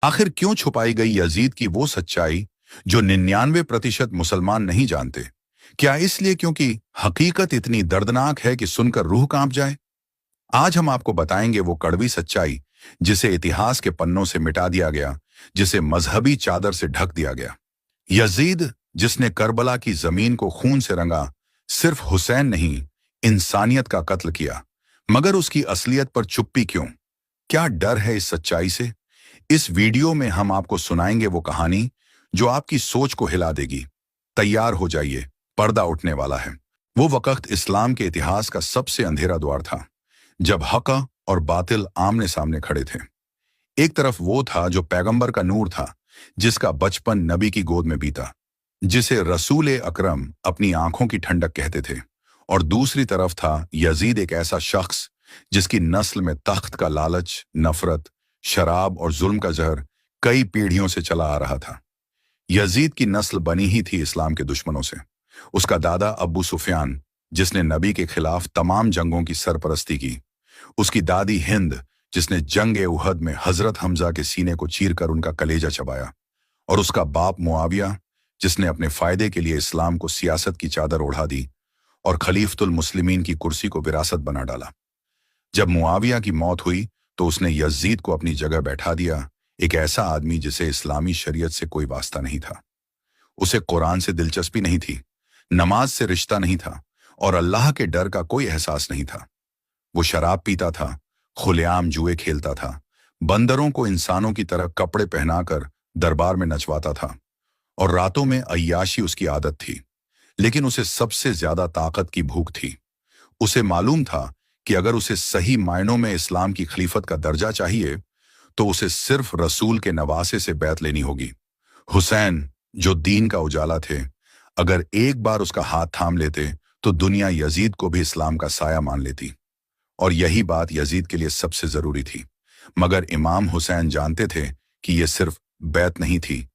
आखिर क्यों छुपाई गई यजीद की वो सच्चाई जो 99% मुसलमान नहीं जानते? क्या इसलिए क्योंकि हकीकत इतनी दर्दनाक है कि सुनकर रूह कांप जाए? आज हम आपको बताएंगे वो कड़वी सच्चाई जिसे इतिहास के पन्नों से मिटा दिया गया, जिसे मजहबी चादर से ढक दिया गया। यजीद, जिसने करबला की जमीन को खून से रंगा, सिर्फ हुसैन नहीं, इंसानियत का कत्ल किया। मगर उसकी असलियत पर चुप्पी क्यों? क्या डर है इस सच्चाई से? इस वीडियो में हम आपको सुनाएंगे वो कहानी जो आपकी सोच को हिला देगी। तैयार हो जाइए, पर्दा उठने वाला है। वो वक्त इस्लाम के इतिहास का सबसे अंधेरा द्वार था, जब हक और बातिल आमने सामने खड़े थे। एक तरफ वो था जो पैगंबर का नूर था, जिसका बचपन नबी की गोद में बीता, जिसे रसूल अकरम अपनी आंखों की ठंडक कहते थे। और दूसरी तरफ था यजीद, एक ऐसा शख्स जिसकी नस्ल में तख्त का लालच, नफरत, शराब और जुल्म का जहर कई पीढ़ियों से चला आ रहा था। यजीद की नस्ल बनी ही थी इस्लाम के दुश्मनों से। उसका दादा अब्बू सुफियान, जिसने नबी के खिलाफ तमाम जंगों की सरपरस्ती की। उसकी दादी हिंद, जिसने जंग ए उहद में हजरत हमजा के सीने को चीरकर उनका कलेजा चबाया। और उसका बाप मुआविया, जिसने अपने फायदे के लिए इस्लाम को सियासत की चादर ओढ़ा दी और खलीफतुल मुस्लिमीन की कुर्सी को विरासत बना डाला। जब मुआविया की मौत हुई तो उसने यजीद को अपनी जगह बैठा दिया, एक ऐसा आदमी जिसे इस्लामी शरीयत से कोई वास्ता नहीं था। उसे कुरान से दिलचस्पी नहीं थी, नमाज से रिश्ता नहीं था और अल्लाह के डर का कोई एहसास नहीं था। वो शराब पीता था, खुलेआम जुए खेलता था, बंदरों को इंसानों की तरह कपड़े पहनाकर दरबार में नचवाता था और रातों में अय्याशी उसकी आदत थी। लेकिन उसे सबसे ज्यादा ताकत की भूख थी। उसे मालूम था कि अगर उसे सही मायनों में इस्लाम की खलीफत का दर्जा चाहिए तो उसे सिर्फ रसूल के नवासे से बैत लेनी होगी। हुसैन, जो दीन का उजाला थे, अगर एक बार उसका हाथ थाम लेते तो दुनिया यजीद को भी इस्लाम का साया मान लेती। और यही बात यजीद के लिए सबसे जरूरी थी। मगर इमाम हुसैन जानते थे कि यह सिर्फ बैत नहीं थी,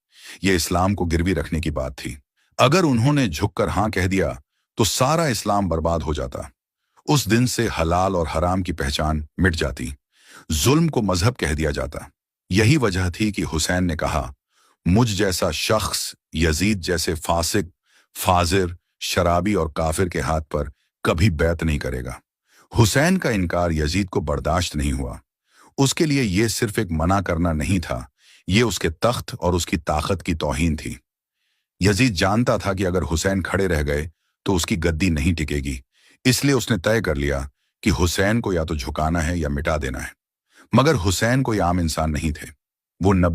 यह इस्लाम को गिरवी रखने की बात थी। अगर उन्होंने झुककर हां कह दिया तो सारा इस्लाम बर्बाद हो जाता। उस दिन से हलाल और हराम की पहचान मिट जाती, जुल्म को मजहब कह दिया जाता। यही वजह थी कि हुसैन ने कहा, मुझ जैसा शख्स यजीद जैसे फासिक, फाजिर, शराबी और काफिर के हाथ पर कभी बैत नहीं करेगा। हुसैन का इनकार यजीद को बर्दाश्त नहीं हुआ। उसके लिए यह सिर्फ एक मना करना नहीं था, यह उसके तख्त और उसकी ताकत की तौहीन थी। यजीद जानता था कि अगर हुसैन खड़े रह गए तो उसकी गद्दी नहीं टिकेगी, इसलिए उसने तय कर लिया कि हुसैन को या तो झुकाना है या मिटा देना है। मगर हुसैन कोई आम इंसान नहीं थे। वो नबी